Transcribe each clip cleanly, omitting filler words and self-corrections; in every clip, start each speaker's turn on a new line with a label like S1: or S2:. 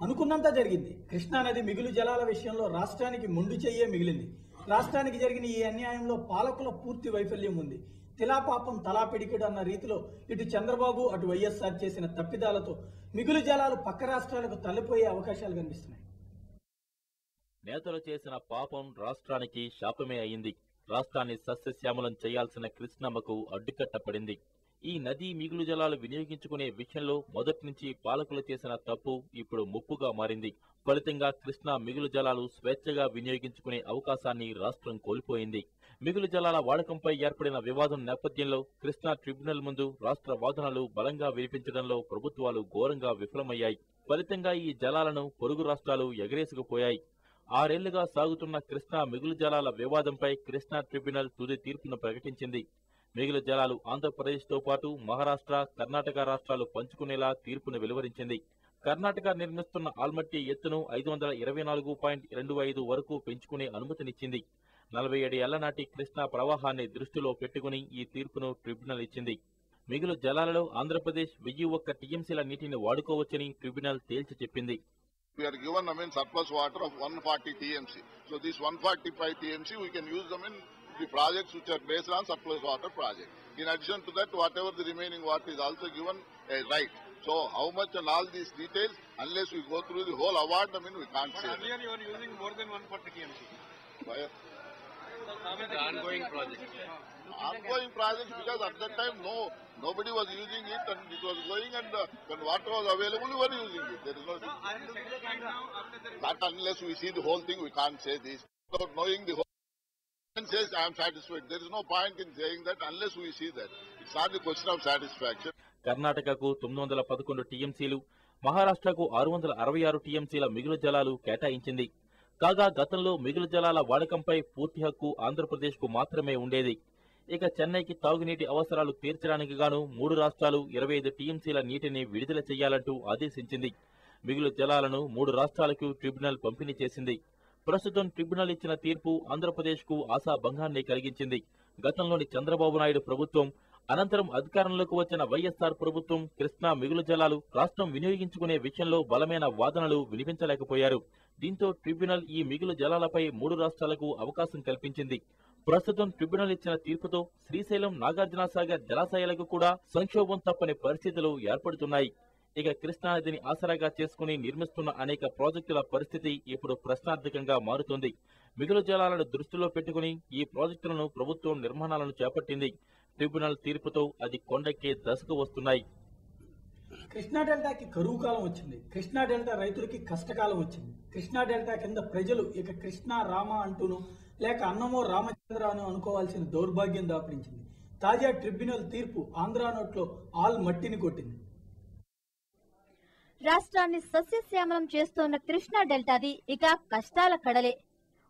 S1: అనుకున్నంత జరిగింది. కృష్ణానది మిగులు జలాల విషయంలో రాష్ట్రానికి మొండి చెయ్యే మిగిలింది. రాష్ట్రానికి జరిగిన ఈ అన్యాయంలో పాలకుల పూర్తి వైఫల్యం ఉంది. తిలాపాపం తలా పిడికిడు అన్న రీతిలో ఇటు చంద్రబాబు అటు వైఎస్ఆర్ చేసిన తప్పిదాలతో మిగులు జలాలు పక్క రాష్ట్రాలకు తల్లిపోయే అవకాశాలు కనిపిస్తున్నాయి.
S2: నేతలు చేసిన పాపం రాష్ట్రానికి శాపమే అయింది. రాష్ట్రాన్ని సస్యశ్యామలం చేయాల్సిన కృష్ణమ్మకు అడ్డుకట్ట పడింది. ఈ నదీ మిగులు జలాలు వినియోగించుకునే విషయంలో మొదటి నుంచి పాలకులు చేసిన తప్పు ఇప్పుడు ముప్పుగా మారింది. ఫలితంగా కృష్ణా మిగులు జలాలు స్వేచ్ఛగా వినియోగించుకునే అవకాశాన్ని రాష్ట్రం కోల్పోయింది. మిగులు జలాల వాడకంపై ఏర్పడిన వివాదం నేపథ్యంలో కృష్ణా ట్రిబ్యునల్ ముందు రాష్ట్ర వాదనలు బలంగా వినిపించడంలో ప్రభుత్వాలు ఘోరంగా విఫలమయ్యాయి. ఫలితంగా ఈ జలాలను పొరుగు రాష్ట్రాలు ఎగరేసుకుపోయాయి. 6 ఏళ్లుగా సాగుతున్న కృష్ణా మిగులు జలాల వివాదంపై కృష్ణా ట్రిబ్యునల్ తుది తీర్పును ప్రకటించింది. మిగులు జలాలు ఆంధ్రప్రదేశ్తో పాటు మహారాష్ట్ర, కర్ణాటక రాష్ట్రాలు పంచుకునేలా తీర్పును వెలువరించింది. కర్ణాటక నిర్మిస్తున్న ఆల్మట్టి ఎత్తును 524.25 వరకు పెంచుకునే అనుమతినిచ్చింది. 47 ఏళ్ల నాటి కృష్ణా ప్రవాహాన్ని దృష్టిలో పెట్టుకుని ఈ తీర్పును ట్రిబ్యునల్ ఇచ్చింది. మిగులు జలాలలో ఆంధ్రప్రదేశ్ 1001 టీఎంసీల నీటిని వాడుకోవచ్చని ట్రిబ్యునల్ తేల్చి చెప్పింది.
S3: We are given surplus water of 140 TMC. So these 145 TMC we can use them in the projects which are based on surplus water project. In addition to that, whatever the remaining water is also given a right. So how much and all these details, unless we go through the whole award, we can't say.
S4: Earlier you are using more than 140 TMC.
S3: Why?
S4: The ongoing project.
S3: Ongoing projects, because at that time nobody was using it and it was going, and when water was available we were using it. There is no that unless we see the whole thing we can't say this. Without knowing the whole thing says I am satisfied. There is no point in saying that unless we see that. It's not the question of satisfaction.
S2: కర్ణాటకకు 911 టీఎంసీలు, మహారాష్ట్రకు 666 టీఎంసీల మిగులు జలాలు కేటాయించింది. కాగా గతంలో మిగులు జలాల వాడకంపై పూర్తి హక్కు ఆంధ్రప్రదేశ్కు మాత్రమే ఉండేది. ఇక చెన్నైకి తాగునీటి అవసరాలు తీర్చడానికి గాను 3 రాష్ట్రాలు 25 టీఎంసీల నీటిని విడుదల చేయాలంటూ ఆదేశించింది. మిగులు జలాలను 3 రాష్ట్రాలకు ట్రిబ్యునల్ పంపిణీ చేసింది. ప్రస్తుతం ట్రిబ్యునల్ ఇచ్చిన తీర్పు ఆంధ్రప్రదేశ్కు ఆశాభంగాన్ని కలిగించింది. గతంలోని చంద్రబాబు నాయుడు ప్రభుత్వం, అనంతరం అధికారంలోకి వచ్చిన వైఎస్ఆర్ ప్రభుత్వం కృష్ణా మిగులు జలాలు రాష్ట్రం వినియోగించుకునే విషయంలో బలమైన వాదనలు వినిపించలేకపోయారు. దీంతో ట్రిబ్యునల్ ఈ మిగులు జలాలపై 3 రాష్ట్రాలకు అవకాశం కల్పించింది. ప్రస్తుతం ట్రిబ్యునల్ ఇచ్చిన తీర్పుతో శ్రీశైలం, నాగార్జునసాగర్ జలాశయాలకు కూడా సంక్షోభం తప్పని పరిస్థితులు ఏర్పడుతున్నాయి. ఇక కృష్ణానదిని ఆసరాగా చేసుకుని నిర్మిస్తున్న అనేక ప్రాజెక్టుల పరిస్థితి ఇప్పుడు ప్రశ్నార్థకంగా మారుతోంది. మిగులు జలాలను దృష్టిలో పెట్టుకుని ఈ ప్రాజెక్టులను ప్రభుత్వం నిర్మాణాలను చేపట్టింది. ట్రిబ్యునల్ తీర్పుతో అది కొండెక్కే దశకు వస్తున్నాయి.
S1: కృష్ణా డెల్టాకి కరువు కాలం వచ్చింది. కృష్ణా డెల్టా రైతులకి కష్టకాలం వచ్చింది. కృష్ణా డెల్టా కింద ప్రజలు ఇక కృష్ణా రామ అంటూను లేక అన్నమో రామచంద్ర అను అనుకోవాల్సిన దౌర్భాగ్యం దాపరించింది. తాజా ట్రిబ్యునల్ తీర్పు ఆంధ్రా నోట్లో ఆల్ మట్టిని కొట్టింది.
S5: రాష్ట్రాన్ని సస్యశ్యామలం చేస్తోన్న కృష్ణా డెల్టాది ఇక కష్టాల కడలే.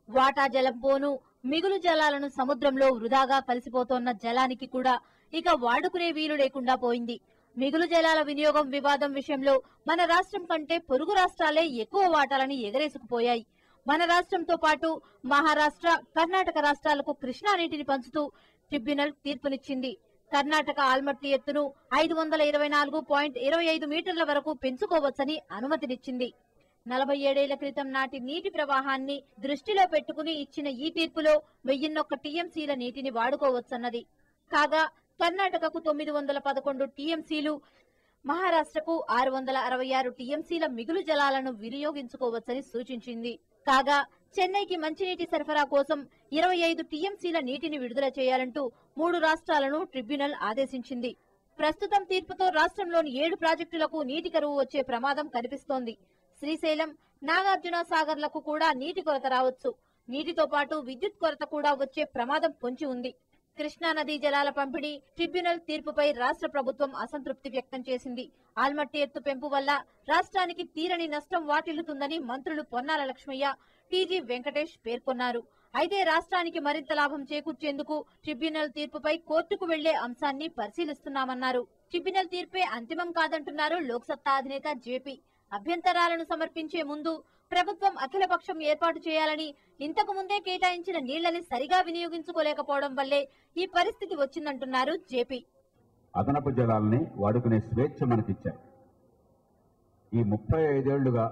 S5: వాటా జలం పోను మిగులు జలాలను సముద్రంలో వృధాగా కలిసిపోతోన్న జలానికి కూడా ఇక వాడుకునే వీలు లేకుండా పోయింది. మిగులు జలాల వినియోగం వివాదం విషయంలో మన రాష్ట్రం కంటే పొరుగు రాష్ట్రాలే ఎక్కువ వాటాలని ఎగరేసుకుపోయాయి. మన రాష్ట్రంతో పాటు మహారాష్ట్ర, కర్ణాటక రాష్ట్రాలకు కృష్ణా నీటిని పంచుతూ ట్రిబ్యునల్ తీర్పునిచ్చింది. కర్ణాటక ఆల్మట్టి ఎత్తును 524.25 మీటర్ల వరకు పెంచుకోవచ్చని అనుమతినిచ్చింది. 47 ఏళ్ల క్రితం నాటి నీటి ప్రవాహాన్ని దృష్టిలో పెట్టుకుని ఇచ్చిన ఈ తీర్పులో 1001 టీఎంసీల నీటిని వాడుకోవచ్చన్నది. కాగా కర్ణాటకకు 911 టీఎంసీలు, మహారాష్ట్రకు 666 టీఎంసీల మిగులు జలాలను వినియోగించుకోవచ్చని సూచించింది. కాగా చెన్నైకి మంచినీటి సరఫరా కోసం 25 టీఎంసీల నీటిని విడుదల చేయాలంటూ 3 రాష్ట్రాలను ట్రిబ్యునల్ ఆదేశించింది. ప్రస్తుతం తీర్పుతో రాష్ట్రంలోని 7 ప్రాజెక్టులకు నీటి కరువు వచ్చే ప్రమాదం కనిపిస్తోంది. శ్రీశైలం, నాగార్జున సాగర్లకు కూడా నీటి కొరత రావచ్చు. నీటితో పాటు విద్యుత్ కొరత కూడా వచ్చే ప్రమాదం పొంచి ఉంది. కృష్ణా నదీ జలాల పంపిణీ ట్రిబ్యునల్ తీర్పుపై రాష్ట్ర ప్రభుత్వం అసంతృప్తి వ్యక్తం చేసింది. ఆల్మట్టి ఎత్తు పెంపు వల్ల రాష్ట్రానికి తీరని నష్టం వాటిల్లుతుందని మంత్రులు పొన్నాల లక్ష్మయ్య, టీజీ వెంకటేష్ పేర్కొన్నారు. అయితే రాష్ట్రానికి మరింత లాభం చేకూర్చేందుకు ట్రిబ్యునల్ తీర్పుపై కోర్టుకు వెళ్లే అంశాన్ని పరిశీలిస్తున్నామన్నారు. ట్రిబ్యునల్ తీర్పే అంతిమం కాదంటున్నారు లోక్సత్తా అధినేత జేపీ. అభ్యంతరాలను సమర్పించే ముందు ప్రభుత్వం అఖిలపక్షం ఏర్పాటు చేయాలని, ఇంతకు ముందే కేటాయించిన నీళ్లని సరిగా వినియోగించుకోలేకపోవడం వల్లే ఈ పరిస్థితి వచ్చిందంటున్నారు జేపీ.
S6: అదనపు జలాలని వాడుకునే స్వేచ్ఛ మనకిచ్చారు. ఈ 35 ఏళ్లుగా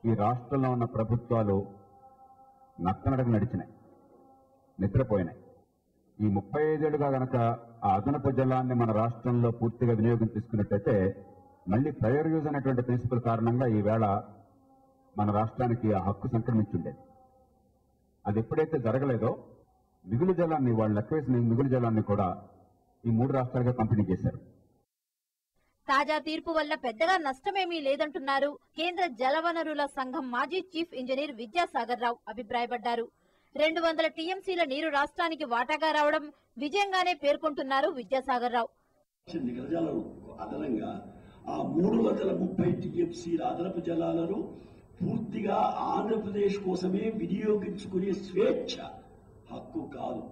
S6: ఈ రాష్ట్రంలో ఉన్న ప్రభుత్వాలు నత్తనడక నడిచినాయి, నిద్రపోయినాయి. ఈ 35 ఏళ్లుగా గనక ఆ అదనపు జలాన్ని మన రాష్ట్రంలో పూర్తిగా వినియోగం తీసుకున్నట్టయితే మళ్ళీ ప్రయర్ యూజ్ అనేటువంటి ప్రిన్సిపల్ కారణంగా ఈవేళ మన రాష్ట్రానికి ఆ హక్కు సంక్రమించుండేది. అది ఎప్పుడైతే జరగలేదో మిగులు జలాన్ని వాళ్ళు లెక్క వేసిన మిగులు జలాన్ని కూడా ఈ 3 రాష్ట్రాలుగా పంపిణీ చేశారు.
S5: తాజా తీర్పు వల్ల పెద్దగా నష్టమేమీ లేదంటున్నారు కేంద్ర జలవనరుల సంఘం మాజీ చీఫ్ ఇంజనీర్ విద్యాసాగర్ రావు అభిప్రాయపడ్డారు. 200 టీఎంసీల నీరు రాష్ట్రానికి వాటాగా రావడం విజయంగానే పేర్కొంటున్నారు విద్యాసాగర్ రావు.
S7: అదనంగా ఆ 330 టీఎంసీల అదనపు జలాలను పూర్తిగా ఆంధ్రప్రదేశ్ కోసమే వినియోగించుకునే స్వేచ్ఛ హక్కు కాదు,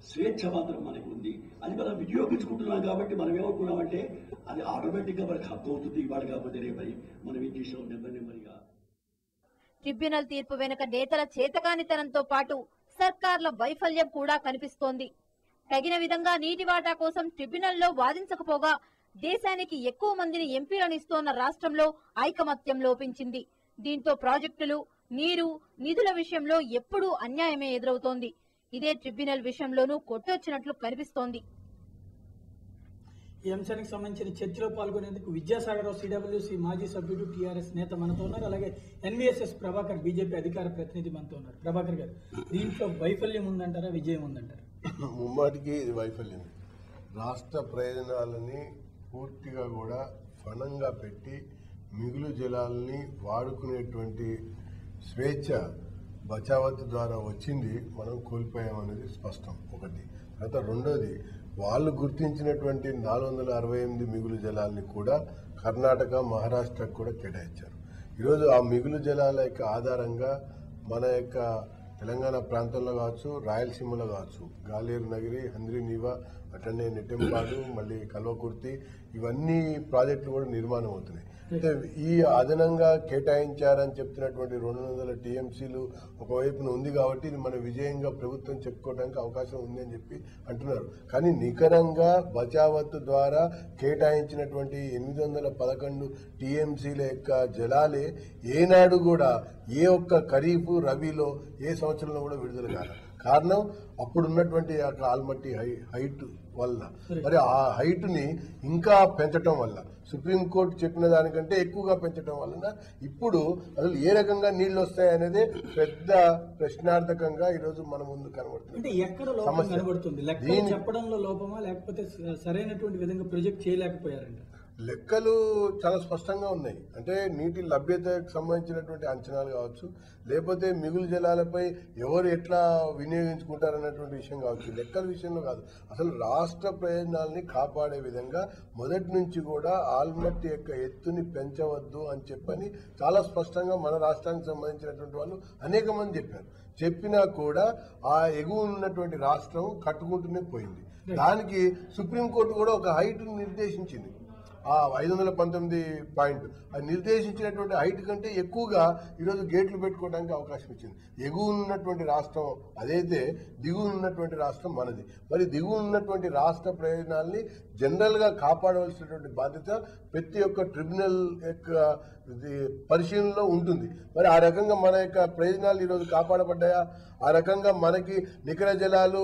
S7: స్వేచ్ఛ మాత్రం మనకు ఉంది. అది మనం వినియోగించుకుంటున్నాం కాబట్టి మనం ఏమనుకున్నామంటే అది ఆటోమేటిక్ గా మనకు హక్కు అవుతుంది. ఇవాళ కాకపోతే రేపై మనం ఏం చేసాం నెమ్మదిగా.
S5: ట్రిబ్యునల్ తీర్పు వెనుక నేతల చేతకానితనంతో పాటు సర్కార్ల వైఫల్యం కూడా కనిపిస్తోంది. తగిన విధంగా నీటి వాటా కోసం ట్రిబ్యునల్లో వాదించకపోగా దేశానికి ఎక్కువ మందిని ఎంపీలను ఇస్తోన్న రాష్ట్రంలో ఐకమత్యం లోపించింది. దీంతో ప్రాజెక్టులు, నీరు, నిధుల విషయంలో ఎప్పుడూ అన్యాయమే ఎదురవుతోంది. ఇదే ట్రిబ్యునల్ విషయంలోనూ కొట్టొచ్చినట్లు కనిపిస్తోంది.
S1: ఈ అంశానికి సంబంధించిన చర్చలో పాల్గొనేందుకు విద్యాసాగర్ రావు సిడబ్ల్యూసీ మాజీ సభ్యుడు టీఆర్ఎస్ నేత మనతో ఉన్నారు. అలాగే ఎన్వీఎస్ఎస్ ప్రభాకర్ బీజేపీ అధికార ప్రతినిధి మనతో ఉన్నారు. ప్రభాకర్ గారు, దీంట్లో వైఫల్యం ఉందంటారా, విజయం ఉందంటారా?
S8: ముమ్మాటికి ఇది వైఫల్యం. రాష్ట్ర ప్రయోజనాలని పూర్తిగా కూడా ఫణంగా పెట్టి మిగులు జలాలని వాడుకునేటువంటి స్వేచ్ఛ బచావత్ ద్వారా వచ్చింది, మనం కోల్పోయామనేది స్పష్టం. ఒకటి. తర్వాత రెండోది, వాళ్ళు గుర్తించినటువంటి 468 మిగులు జలాల్ని కూడా కర్ణాటక, మహారాష్ట్రకు కూడా కేటాయించారు. ఈరోజు ఆ మిగులు జలాల యొక్క ఆధారంగా మన యొక్క తెలంగాణ ప్రాంతంలో కావచ్చు, రాయలసీమలో కావచ్చు, గాలేరు నగిరి, హంద్రీ నీవా, అట్లనే నెట్టెంపాడు, మళ్ళీ కల్వకుర్తి, ఇవన్నీ ప్రాజెక్టులు కూడా నిర్మాణం అవుతున్నాయి. అంటే ఈ అదనంగా కేటాయించారని చెప్తున్నటువంటి 200 టీఎంసీలు ఒకవైపున ఉంది కాబట్టి ఇది మన విజయంగా ప్రభుత్వం చెప్పుకోవడానికి అవకాశం ఉంది అని చెప్పి అంటున్నారు. కానీ నికరంగా బచావత్ ద్వారా కేటాయించినటువంటి 811 టీఎంసీల యొక్క జలాలే ఏనాడు కూడా ఏ ఒక్క ఖరీఫ్, రబీలో ఏ సంవత్సరంలో కూడా విడుదల కాదు. కారణం అప్పుడున్నటువంటి ఆల్మట్టి హైట్ వల్ల, మరి ఆ హైట్ ని ఇంకా పెంచడం వల్ల, సుప్రీంకోర్టు చెప్పిన దానికంటే ఎక్కువగా పెంచడం వలన ఇప్పుడు అసలు ఏ రకంగా నీళ్లు వస్తాయనేది పెద్ద ప్రశ్నార్థకంగా ఈరోజు మన ముందు కనబడుతుంది.
S1: ఎక్కడ లోపం కనబడుతుంది? లెక్కలు చెప్పడంలో లోపమా, లేకపోతే సరైనటువంటి విధంగా ప్రొజెక్ట్ చేయలేకపోయారంట?
S8: లెక్కలు చాలా స్పష్టంగా ఉన్నాయి. అంటే నీటి లభ్యతకు సంబంధించినటువంటి అంచనాలు కావచ్చు, లేకపోతే మిగులు జలాలపై ఎవరు ఎట్లా వినియోగించుకుంటారన్నటువంటి విషయం కావచ్చు, లెక్కల విషయంలో కాదు. అసలు రాష్ట్ర ప్రయోజనాలని కాపాడే విధంగా మొదటి నుంచి కూడా ఆల్మట్టి యొక్క ఎత్తుని పెంచవద్దు అని చెప్పని చాలా స్పష్టంగా మన రాష్ట్రానికి సంబంధించినటువంటి వాళ్ళు అనేక మంది చెప్పారు. చెప్పినా కూడా ఆ ఎగువ ఉన్నటువంటి రాష్ట్రం కట్టుకుంటూనే పోయింది. దానికి సుప్రీంకోర్టు కూడా ఒక హైట్ నిర్దేశించింది. ఆ 519 పాయింట్ అది నిర్దేశించినటువంటి హైట్ కంటే ఎక్కువగా ఈరోజు గేట్లు పెట్టుకోవడానికి అవకాశం ఇచ్చింది. ఎగువ ఉన్నటువంటి రాష్ట్రం అదైతే దిగువ ఉన్నటువంటి రాష్ట్రం మనది. మరి దిగువ ఉన్నటువంటి రాష్ట్ర ప్రయోజనాల్ని జనరల్గా కాపాడవలసినటువంటి బాధ్యత ప్రతి ఒక్క ట్రిబ్యునల్ యొక్క పరిశీలనలో ఉంటుంది. మరి ఆ రకంగా మన యొక్క ప్రయోజనాలు ఈరోజు కాపాడబడ్డాయా? ఆ రకంగా మనకి నికర జలాలు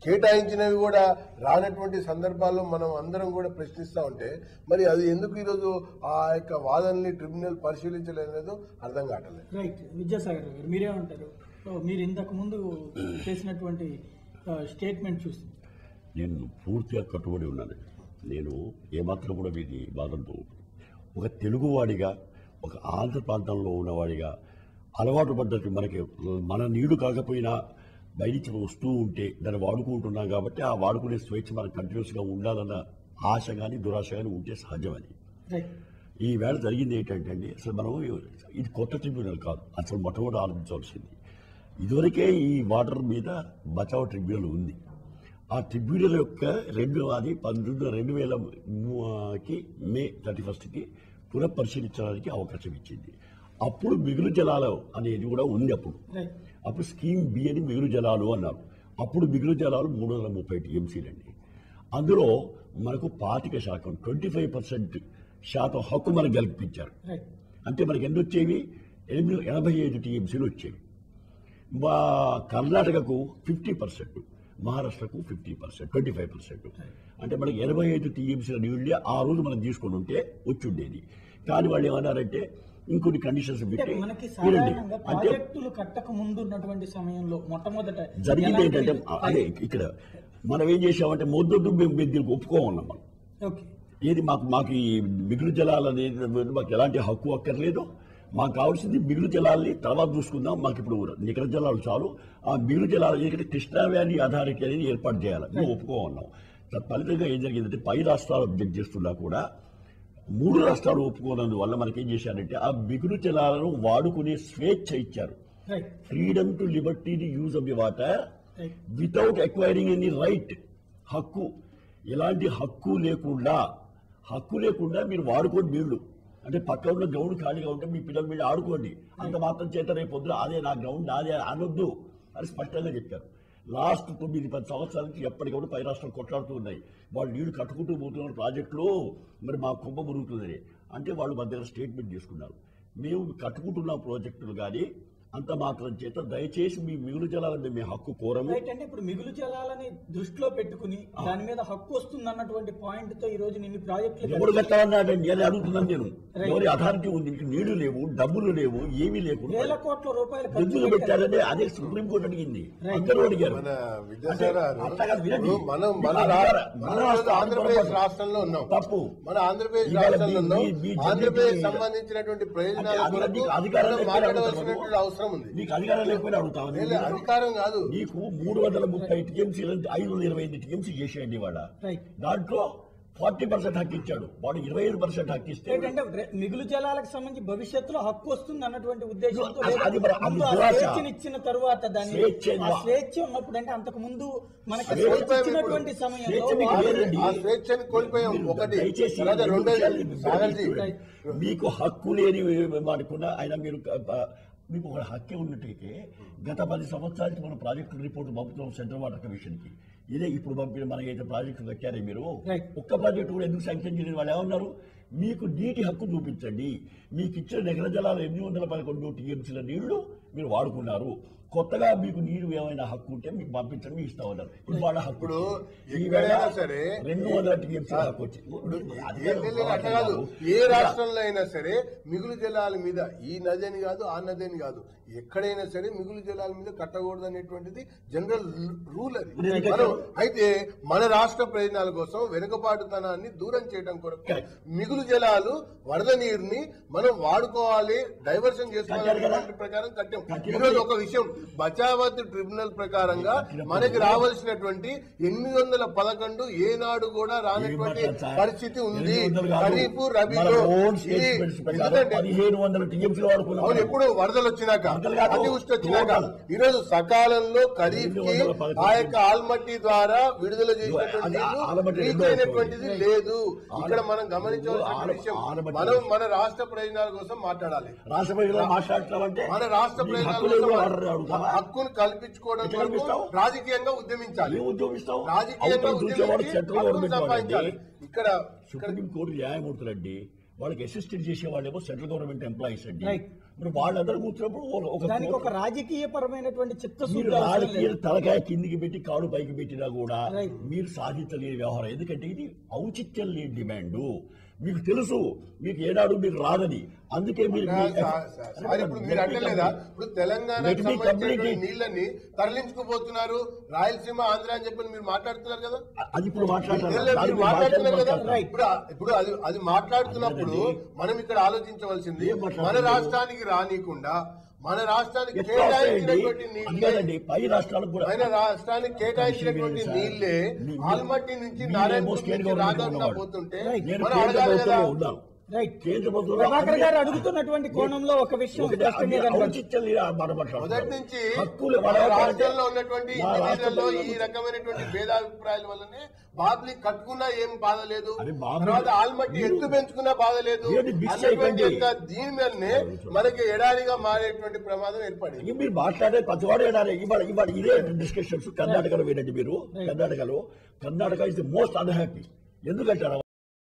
S8: కేటాయించినవి కూడా రానటువంటి సందర్భాల్లో మనం అందరం కూడా ప్రశ్నిస్తూ ఉంటే మరి అది ఎందుకు ఈరోజు ఆ యొక్క వాదనని ట్రిబ్యునల్ పరిశీలించలేదో అర్థం కావట్లేదు.
S1: రైట్. విద్యాసాగర్ గారు, మీరేమంటారు? మీరు ఇంతకు ముందు చేసినటువంటి స్టేట్మెంట్ చూసి
S9: నేను పూర్తిగా కట్టుబడి ఉన్నాను. నేను ఏమాత్రం కూడా వీటి వాదనతో ఒక తెలుగువాడిగా, ఒక ఆంధ్ర ప్రాంతంలో ఉన్నవాడిగా అలవాటు పడ్డట్టు మనకి మన నీడు కాకపోయినా బయటికి వస్తూ ఉంటే దాన్ని వాడుకుంటున్నాం కాబట్టి ఆ వాడుకునే స్వేచ్ఛ మనకు కంటిన్యూస్గా ఉండాలన్న ఆశ కానీ దురాశ కానీ ఉంటే సహజమని. ఈ వేళ జరిగింది ఏంటంటే అండి, అసలు మనం ఇది కొత్త ట్రిబ్యునల్ కాదు, అసలు మొట్టమొదటి ఆలోచించవలసింది. ఇదివరకే ఈ వాటర్ మీద బచావ్ ట్రిబ్యునల్ ఉంది. ఆ ట్రిబ్యునల్ యొక్క 2000కి మే 31కి పునఃపరిశీలించడానికి అవకాశం ఇచ్చింది. అప్పుడు మిగులు జలాలు అనేది కూడా ఉంది. అప్పుడు స్కీమ్ బి అని మిగులు జలాలు అన్నారు. అప్పుడు మిగులు జలాలు 330 టీఎంసీలండి. అందులో మనకు 25% 25% హక్కు మనకు కల్పించారు. అంటే మనకి ఎన్ని వచ్చేవి? 85 టీఎంసీలు వచ్చాయి. మా కర్ణాటకకు 50%, మహారాష్ట్రకు 50%, 25%. అంటే మనకి 85 టీఎంసీల నీళ్ళే ఆ రోజు మనం తీసుకొని ఉంటే వచ్చి ఉండేది. కానీ వాళ్ళు ఏమన్నారంటే ఇంకొన్ని కండిషన్స్ పెట్టి
S1: మనకి
S9: అంటే
S1: ప్రాజెక్టులు కట్టక ముందు ఉన్నటువంటి సమయంలో మొట్టమొదట
S9: జరిగింది ఏంటంటే అదే ఇక్కడ మనం ఏం చేసామంటే మొదటి మేము దీనికి ఒప్పుకోమన్నాం మనం.
S1: ఓకే,
S9: ఏది మాకు ఈ మిగులు జలాలు అనేది మాకు ఎలాంటి హక్కు అక్కర్లేదు. మాకు కావాల్సింది మిగులు జలాల్ని తర్వాత చూసుకుందాం, మాకు ఇప్పుడు నికర జలాలు చాలు. ఆ మిగులు జలాలు ఎందుకంటే కృష్ణా వ్యాలీ అథారిటీ అనేది ఏర్పాటు చేయాలి, మేము ఒప్పుకోమన్నాం. ఫలితంగా ఏం జరిగిందంటే పై రాష్ట్రాలు అబ్జెక్ట్ చేస్తున్నా కూడా 3 రాష్ట్రాలు ఒప్పుకోనందువల్ల మనకేం చేశారంటే ఆ మిగులు జలాలను వాడుకునే స్వేచ్ఛ ఇచ్చారు. Freedom to Liberty the use of the water without acquiring any right. హక్కు, ఎలాంటి హక్కు లేకుండా మీరు వాడుకోండి నీళ్లు. అంటే పక్క ఉన్న గ్రౌండ్ ఖాళీగా ఉంటే మీ పిల్లలు మీరు ఆడుకోండి, అంత మాత్రం చేత రేపు పొద్దున అదే నా గ్రౌండ్ అదే అనొద్దు అని స్పష్టంగా చెప్పారు. లాస్ట్ 9-10 సంవత్సరాల నుంచి ఎప్పటికప్పుడు పై రాష్ట్రాలు కొట్లాడుతూ ఉన్నాయి. వాళ్ళు నీళ్లు కట్టుకుంటూ పోతున్న ప్రాజెక్టులు మరి మా కుంభ మురుగుతుందని అంటే వాళ్ళు మన దగ్గర స్టేట్మెంట్ చేసుకున్నారు. మేము కట్టుకుంటున్న ప్రాజెక్టులు కానీ అంత మాత్రం చేత దయచేసి మీ మిగులు జలాలని మీ హక్కు కోరము.
S1: అంటే ఇప్పుడు మిగులు జలాలని దృష్టిలో పెట్టుకుని దాని మీద హక్కు వస్తుంది అన్నటువంటి పాయింట్ తో ఈ రోజు నిన్ను ప్రాజెక్టులు
S9: ఎవరు కట్టాలన్నాడండి నేను అడుగుతున్నాను. నేను ఎవరి అథారిటీ ఉంది, నీళ్లు లేవు, డబ్బులు లేవు, ఏమీ లేకుండా
S1: వేల కోట్ల రూపాయలు
S9: ఎందుకు పెట్టారని అదే సుప్రీంకోర్టు అడిగింది, అందరూ అడిగారు.
S8: ఆంధ్రప్రదేశ్ రాష్ట్రంలో ఉన్నాం, తప్పు మన ఆంధ్రప్రదేశ్ రాష్ట్రంలో ఉన్నాం. ఆంధ్రప్రదేశ్ సంబంధించినటువంటి ప్రయోజనాలు మాట్లాడవలసినటువంటి అవసరం ఉంది.
S9: నీకు అధికారం లేకపోయినా అడుగుతావు.
S8: అధికారం కాదు,
S9: నీకు 330 టీఎంసీలు 528 టీఎంసీ చేసేయండి. వాడ దాంట్లో 40% హక్కు ఇచ్చాడు, వాడు 25% హక్కు ఇస్తే
S1: ఏంటంటే మిగులు జలాలకు సంబంధించి భవిష్యత్తులో హక్కు వస్తుంది అన్నటువంటి ఉద్దేశంతో ఇచ్చిన తర్వాత దాన్ని స్వేచ్ఛ ఉన్నప్పుడు అంటే అంతకు ముందు మనకి ఇచ్చినటువంటి సమయంలో
S8: స్వేచ్ఛని కోల్పోయాం. ఒకటి
S9: మీకు హక్కు లేని అనుకున్నా ఆయన మీకు ఒక హక్కే ఉన్నట్టయితే గత 10 సంవత్సరాల నుంచి మన ప్రాజెక్టు రిపోర్టు పంపుతాం సెంట్రల్ వాటర్ కమిషన్కి. ఇదే ఇప్పుడు పంపిన మనకైతే ప్రాజెక్టులు కట్టారే మీరు, ఒక్క ప్రాజెక్టు కూడా ఎందుకు శాంక్షన్ చేయలేదు? వాళ్ళు ఏమన్నారు, మీకు నీటి హక్కు చూపించండి, మీకు ఇచ్చిన నికర జలాలు 811 టీఎంసీల నీళ్లు మీరు వాడుకున్నారు, కొత్తగా మీకు నీరు ఏమైనా హక్కు ఉంటే మీకు పంపించండి, మీకు ఇస్తా ఉన్నారు. ఇప్పుడు వాళ్ళ హక్కు
S8: సరే
S9: 200 టీఎంసీల హక్కు వచ్చింది.
S8: ఏ రాష్ట్రంలో అయినా సరే మిగులు జలాల మీద ఈ నది అని కాదు ఆ నది అని కాదు ఎక్కడైనా సరే మిగులు జలాల మీద కట్టకూడదు అనేటువంటిది జనరల్ రూల్ అది. అయితే మన రాష్ట్ర ప్రయోజనాల కోసం వెనుకబాటుతనాన్ని దూరం చేయడం కొరకు మిగులు జలాలు వరద నీరుని మనం వాడుకోవాలి, డైవర్షన్ చేసుకోవాలి ప్రకారం కట్టాం. ఈరోజు ఒక విషయం, బచావత్ ట్రిబ్యునల్ ప్రకారంగా మనకి రావాల్సినటువంటి 811 ఏనాడు కూడా రానటువంటి పరిస్థితి ఉంది. ఖరీఫ్ రబీలో అవును, ఎప్పుడు వరదలు వచ్చినాక అతివృష్టి వచ్చినాక ఈరోజు సకాలంలో ఖరీఫ్ కి ఆ యొక్క ఆల్మట్టి ద్వారా విడుదల చేసినటువంటిది లేదు. ఇక్కడ మనం గమనించవలసిన విషయం, మనం మన రాష్ట్ర ప్రయోజనాల కోసం మాట్లాడాలి. మన రాష్ట్ర ప్రయోజనాల కోసం హక్కును కల్పించుకోవడం రాజకీయంగా ఉద్యమించాలి, రాజకీయంగా సంపాదించాలి. ఇక్కడ
S9: సుప్రీంకోర్టు న్యాయమూర్తులండి, వాళ్ళకి అసిస్టెంట్ చేసే వాళ్ళేమో సెంట్రల్ గవర్నమెంట్ ఎంప్లాయీస్ అండి. మరి వాళ్ళందరూ కూర్చున్నప్పుడు
S1: ఒక రాజకీయ పరమైనటువంటి
S9: రాజకీయ తలకాయ కిందికి పెట్టి కాడు పైకి పెట్టినా కూడా మీరు సాధించలేని వ్యవహారం. ఎందుకంటే ఇది ఔచిత్యం లేని డిమాండ్. మీకు తెలుసు, మీకు ఏనాడు మీరు రాదని, అందుకే మీరు
S8: మీరు అంటలేదా ఇప్పుడు తెలంగాణ నీళ్ళని తరలించుకుపోతున్నారు, రాయలసీమ ఆంధ్ర అని చెప్పి మీరు మాట్లాడుతున్నారు కదా,
S9: అది ఇప్పుడు
S8: మాట్లాడుతున్నారు కదా. ఇప్పుడు అది మాట్లాడుతున్నప్పుడు మనం ఇక్కడ ఆలోచించవలసింది, మన రాష్ట్రానికి రానికుండా మన రాష్ట్రానికి కేటాయించినటువంటి కేటాయించినటువంటి నీళ్లే ఆల్మట్టి నుంచి నారాయణ రాజన్న పోతుంటే మనం అడగాలి కదా.
S1: ప్రభాకర్ గారు అడుగుతున్నటువంటి కోణంలో ఒక విషయం,
S8: మొదటి నుంచి రాష్ట్రంలో ఉన్నటువంటి ఈ రకమైనటువంటి భేదాభిప్రాయాల వల్లనే బాబ్లీ కట్టుకున్నా ఏం బాధ లేదు, తర్వాత ఆల్మట్టి ఎత్తు పెంచుకున్నా బాధ లేదు, దీని మీదనే మనకి ఎడారిగా మారేటువంటి ప్రమాదం ఏర్పడింది.
S9: మీరు మాట్లాడే ప్రతివాడు ఎడారి. ఇవాళ ఇదే డిస్కషన్స్ కర్ణాటకలో వినండి మీరు. Karnataka is the most unhappy. ఎందుకంటారా?